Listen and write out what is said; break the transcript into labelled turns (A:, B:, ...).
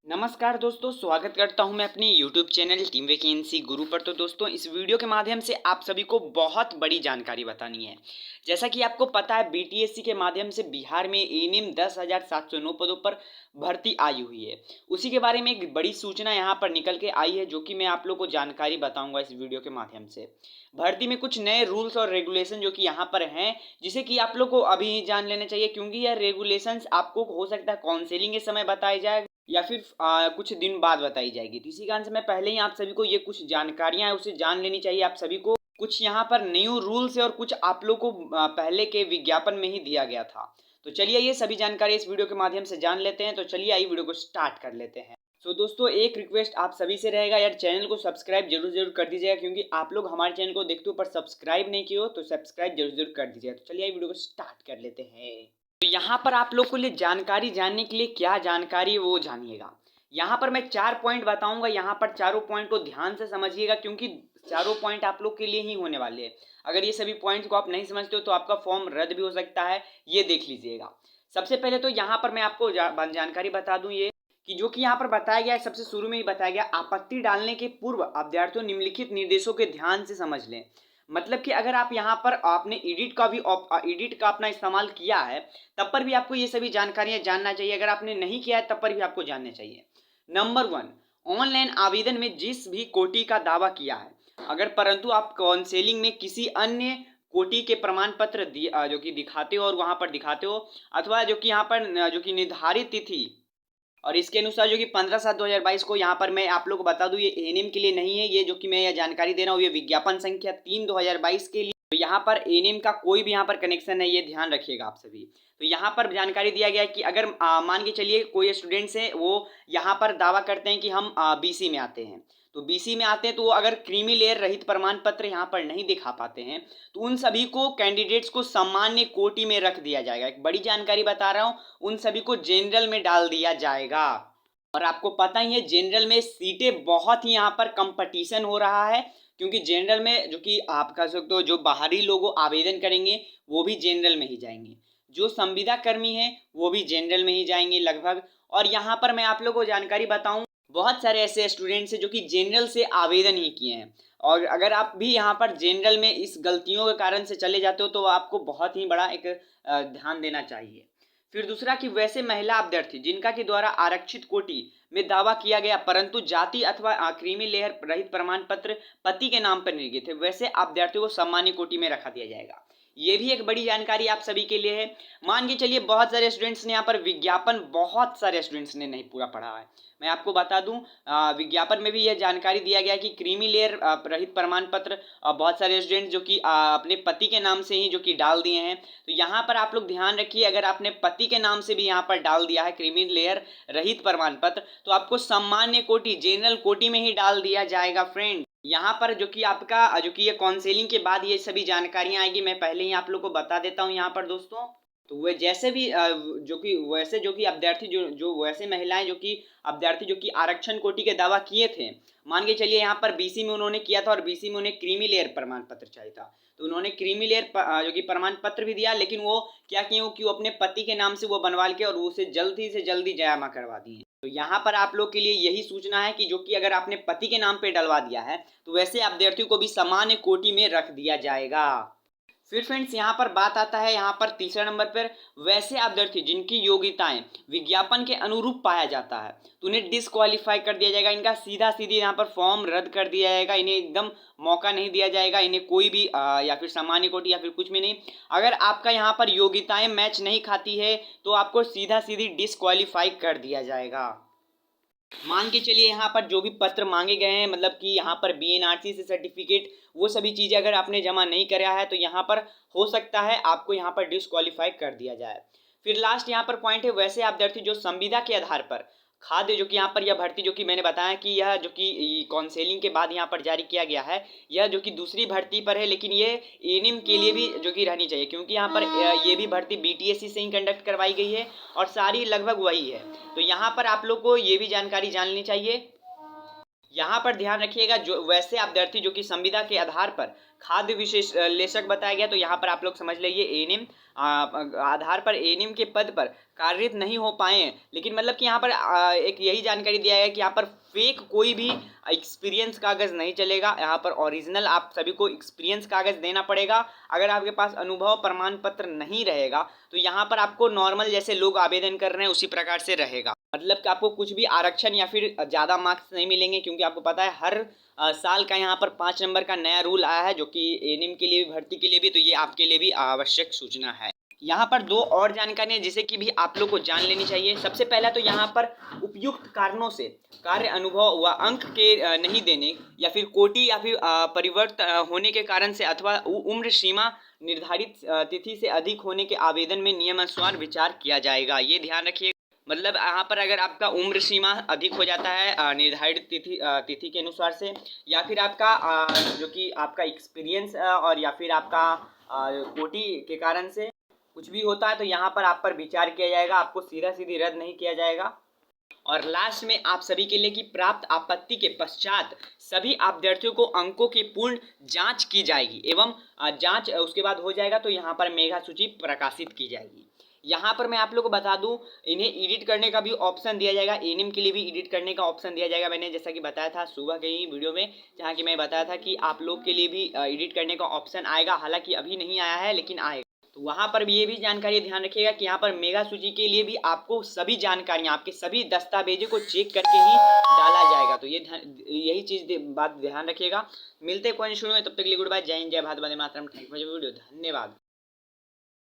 A: नमस्कार दोस्तों, स्वागत करता हूं मैं अपने YouTube चैनल टीम वैकेंसी गुरु पर। तो दोस्तों, इस वीडियो के माध्यम से आप सभी को बहुत बड़ी जानकारी बतानी है। जैसा कि आपको पता है, बीटीएससी के माध्यम से बिहार में एएनएम 10,709 पदों पर भर्ती आई हुई है। उसी के बारे में एक बड़ी सूचना यहाँ पर निकल के आई है, जो कि मैं आप लोग को जानकारी बताऊंगा इस वीडियो के माध्यम से। भर्ती में कुछ नए रूल्स और रेगुलेशन जो कि यहाँ पर हैं, जिसे कि आप लोग को अभी ही जान लेना चाहिए, क्योंकि यह रेगुलेशंस आपको हो सकता है काउंसलिंग के समय बताए जाए या फिर कुछ दिन बाद बताई जाएगी। तो इसी कारण से मैं पहले ही आप सभी को ये कुछ जानकारियां हैं उसे जान लेनी चाहिए आप सभी को। कुछ यहाँ पर न्यू रूल्स है और कुछ आप लोग को पहले के विज्ञापन में ही दिया गया था। तो चलिए ये सभी जानकारी इस वीडियो के माध्यम से जान लेते हैं। तो चलिए आइए वीडियो को स्टार्ट कर लेते हैं। सो दोस्तों, एक रिक्वेस्ट आप सभी से रहेगा यार, चैनल को सब्सक्राइब जरूर कर दीजिएगा, क्योंकि आप लोग हमारे चैनल को देखते हो पर सब्सक्राइब नहीं किए हो, तो सब्सक्राइब जरूर कर दीजिएगा। तो चलिए वीडियो को स्टार्ट कर लेते हैं। तो यहाँ पर आप लोग को लिए जानकारी जानने के लिए क्या जानकारी है वो जानिएगा। यहाँ पर मैं 4 पॉइंट बताऊंगा, यहाँ पर चारों पॉइंट को ध्यान से समझिएगा, क्योंकि चारों पॉइंट आप लोग के लिए ही होने वाले हैं। अगर ये सभी पॉइंट्स को आप नहीं समझते हो तो आपका फॉर्म रद्द भी हो सकता है, ये देख लीजिएगा। सबसे पहले तो यहाँ पर मैं आपको जानकारी बता दूं ये कि जो कि यहाँ पर बताया गया है, सबसे शुरू में ही बताया गया, आपत्ति डालने के पूर्व अभ्यर्थियों निम्नलिखित निर्देशों के ध्यान से समझ लें। मतलब कि अगर आप यहाँ पर आपने एडिट का अपना इस्तेमाल किया है, तब पर भी आपको ये सभी जानकारियां जानना चाहिए। अगर आपने नहीं किया है तब पर भी आपको जानना चाहिए। नंबर 1, ऑनलाइन आवेदन में जिस भी कोटि का दावा किया है, अगर परंतु आप काउंसलिंग में किसी अन्य कोटि के प्रमाण पत्र जो कि दिखाते हो और वहां पर दिखाते हो, अथवा जो कि यहाँ पर जो कि निर्धारित तिथि और इसके अनुसार जो कि 15/7/2022 को, यहाँ पर मैं आप लोग को बता दूं ये एएनएम के लिए नहीं है, ये जो कि मैं यह जानकारी दे रहा हूँ ये विज्ञापन संख्या 3/2022 के लिए। तो यहाँ पर एएनएम का कोई भी यहाँ पर कनेक्शन है, ये ध्यान रखिएगा आप सभी। तो यहाँ पर जानकारी दिया गया है कि अगर मान के चलिए कोई स्टूडेंट्स है, वो यहाँ पर दावा करते हैं कि हम बीसी में आते हैं, तो बीसी में आते हैं तो वो अगर क्रीमी लेयर रहित प्रमाण पत्र यहाँ पर नहीं दिखा पाते हैं, तो उन सभी को कैंडिडेट्स को सामान्य कोटि में रख दिया जाएगा। एक बड़ी जानकारी बता रहा हूँ, उन सभी को जनरल में डाल दिया जाएगा। और आपको पता ही है जनरल में सीटें बहुत ही यहाँ पर कंपटीशन हो रहा है, क्योंकि जनरल में जो कि आप कह सकते हो जो बाहरी लोग आवेदन करेंगे वो भी जनरल में ही जाएंगे, जो संविदा कर्मी है वो भी जनरल में ही जाएंगे लगभग। और यहाँ पर मैं आप लोगों को जानकारी बताऊं, बहुत सारे ऐसे स्टूडेंट्स हैं जो कि जनरल से आवेदन ही किए हैं, और अगर आप भी यहाँ पर जनरल में इस गलतियों के कारण से चले जाते हो तो आपको बहुत ही बड़ा एक ध्यान देना चाहिए। फिर दूसरा कि वैसे महिला अभ्यर्थी जिनका के द्वारा आरक्षित कोटि में दावा किया गया, परंतु जाति अथवा क्रीमी लेयर रहित प्रमाण पत्र पति के नाम पर निर्गत है, वैसे अभ्यर्थियों को सामान्य कोटि में रखा दिया जाएगा। ये भी एक बड़ी जानकारी आप सभी के लिए है। मान के चलिए बहुत सारे स्टूडेंट्स ने यहाँ पर विज्ञापन, बहुत सारे स्टूडेंट्स ने नहीं पूरा पढ़ा है, मैं आपको बता दूं, विज्ञापन में भी यह जानकारी दिया गया कि क्रीमी लेयर रहित प्रमाण पत्र बहुत सारे स्टूडेंट्स जो कि अपने पति के नाम से ही जो कि डाल दिए हैं। तो यहाँ पर आप लोग ध्यान रखिए, अगर आपने पति के नाम से भी यहाँ पर डाल दिया है क्रीमी लेयर रहित प्रमाण पत्र, तो आपको सामान्य कोटि जनरल कोटि में ही डाल दिया जाएगा फ्रेंड। यहाँ पर जो कि आपका जो कि ये काउंसलिंग के बाद ये सभी जानकारियां आएगी, मैं पहले ही आप लोग को बता देता हूँ यहाँ पर दोस्तों। तो वे जैसे भी जो कि अभ्यर्थी जो वैसे महिलाएं जो कि अभ्यर्थी जो कि आरक्षण कोटि के दावा किए थे, मान के चलिए यहाँ पर बीसी में उन्होंने किया था और बीसी में उन्हें क्रीमी लेयर प्रमाण पत्र चाहिए था, तो उन्होंने क्रीमी लेयर जो कि प्रमाण पत्र भी दिया, लेकिन वो क्या किए कि वो अपने पति के नाम से वो बनवा के और उसे जल्दी से जल्दी जमा करवा दिए। तो यहाँ पर आप लोग के लिए यही सूचना है कि जो कि अगर आपने पति के नाम पे डलवा दिया है तो वैसे अभ्यर्थियों को भी सामान्य कोटि में रख दिया जाएगा। फिर फ्रेंड्स यहाँ पर बात आता है, यहाँ पर तीसरा नंबर पर, वैसे अभ्यर्थी जिनकी योग्यताएं विज्ञापन के अनुरूप पाया जाता है तो उन्हें डिसक्वालीफाई कर दिया जाएगा। इनका सीधा सीधी यहाँ पर फॉर्म रद्द कर दिया जाएगा, इन्हें एकदम मौका नहीं दिया जाएगा, इन्हें कोई भी या फिर सामान्य कोटि या फिर कुछ भी नहीं। अगर आपका यहाँ पर योग्यताएं मैच नहीं खाती है तो आपको सीधा सीधी डिसक्वालीफाई कर दिया जाएगा। मान के चलिए यहाँ पर जो भी पत्र मांगे गए हैं, मतलब कि यहाँ पर बीएनआरसी से सर्टिफिकेट, वो सभी चीज़ें अगर आपने जमा नहीं कराया है तो यहाँ पर हो सकता है आपको यहाँ पर डिसक्वालीफाई कर दिया जाए। फिर लास्ट यहाँ पर पॉइंट है, वैसे अभ्यर्थी जो संविदा के आधार पर खाद्य जो कि यहाँ पर यह भर्ती जो कि मैंने बताया कि यह जो कि काउंसलिंग के बाद यहाँ पर जारी किया गया है, यह जो कि दूसरी भर्ती पर है, लेकिन ये एएनएम के लिए भी जो कि रहनी चाहिए, क्योंकि यहाँ पर ये भी भर्ती बीटीएससी से ही कंडक्ट करवाई गई है और सारी लगभग वही है। तो यहाँ पर आप लोग को ये भी जानकारी जान लेनी चाहिए। यहाँ पर ध्यान रखिएगा, जो वैसे अभ्यर्थी जो कि संविदा के आधार पर खाद्य विशेषज्ञ बताया गया, तो यहाँ पर आप लोग समझ लीजिए एएनएम आधार पर एएनएम के पद पर कार्यरत नहीं हो पाए हैं। लेकिन मतलब कि यहाँ पर एक यही जानकारी दिया गया कि यहाँ पर फेक कोई भी एक्सपीरियंस कागज़ नहीं चलेगा। यहाँ पर ओरिजिनल आप सभी को एक्सपीरियंस कागज़ देना पड़ेगा। अगर आपके पास अनुभव प्रमाण पत्र नहीं रहेगा तो यहाँ पर आपको नॉर्मल जैसे लोग आवेदन कर रहे हैं उसी प्रकार से रहेगा। मतलब कि आपको कुछ भी आरक्षण या फिर ज़्यादा मार्क्स नहीं मिलेंगे, क्योंकि आपको पता है हर साल का यहाँ पर 5 नंबर का नया रूल आया है, जो कि एएनएम के लिए भी, भर्ती के लिए भी, तो ये आपके लिए भी आवश्यक सूचना है। यहाँ पर दो और जानकारियाँ जिसे कि भी आप लोग को जान लेनी चाहिए। सबसे पहला तो यहाँ पर उपयुक्त कारणों से कार्य अनुभव व अंक के नहीं देने या फिर कोटि या फिर परिवर्तन होने के कारण से अथवा उम्र सीमा निर्धारित तिथि से अधिक होने के आवेदन में नियमानुसार विचार किया जाएगा। ये ध्यान रखिए। मतलब यहाँ पर अगर आपका उम्र सीमा अधिक हो जाता है निर्धारित तिथि के अनुसार से, या फिर आपका जो कि आपका एक्सपीरियंस और या फिर आपका कोटि के कारण से कुछ भी होता है, तो यहाँ पर आप पर विचार किया जाएगा, आपको सीधा सीधी रद्द नहीं किया जाएगा। और लास्ट में आप सभी के लिए कि प्राप्त आपत्ति के पश्चात सभी अभ्यर्थियों को अंकों की पूर्ण जांच की जाएगी एवं जांच उसके बाद हो जाएगा तो यहाँ पर मेधा सूची प्रकाशित की जाएगी। यहाँ पर मैं आप लोगों को बता दूं, इन्हें एडिट करने का भी ऑप्शन दिया जाएगा, एएनएम के लिए भी एडिट करने का ऑप्शन दिया जाएगा। मैंने जैसा कि बताया था सुबह के ही वीडियो में, जहाँ कि मैं बताया था कि आप लोग के लिए भी एडिट करने का ऑप्शन आएगा, हालांकि अभी नहीं आया है लेकिन आएगा। तो वहाँ पर भी ये भी जानकारी ध्यान रखिएगा कि यहाँ पर मेगा सूची के लिए भी आपको सभी जानकारियाँ, आपके सभी दस्तावेजों को चेक करके ही डाला जाएगा। तो यही चीज़ बात ध्यान रखिएगा। मिलते हैं कोई शुरू में, तब तक के लिए गुड बाय, जय हिंद, जय Bharat, Vande Mataram. Thank you for video, धन्यवाद।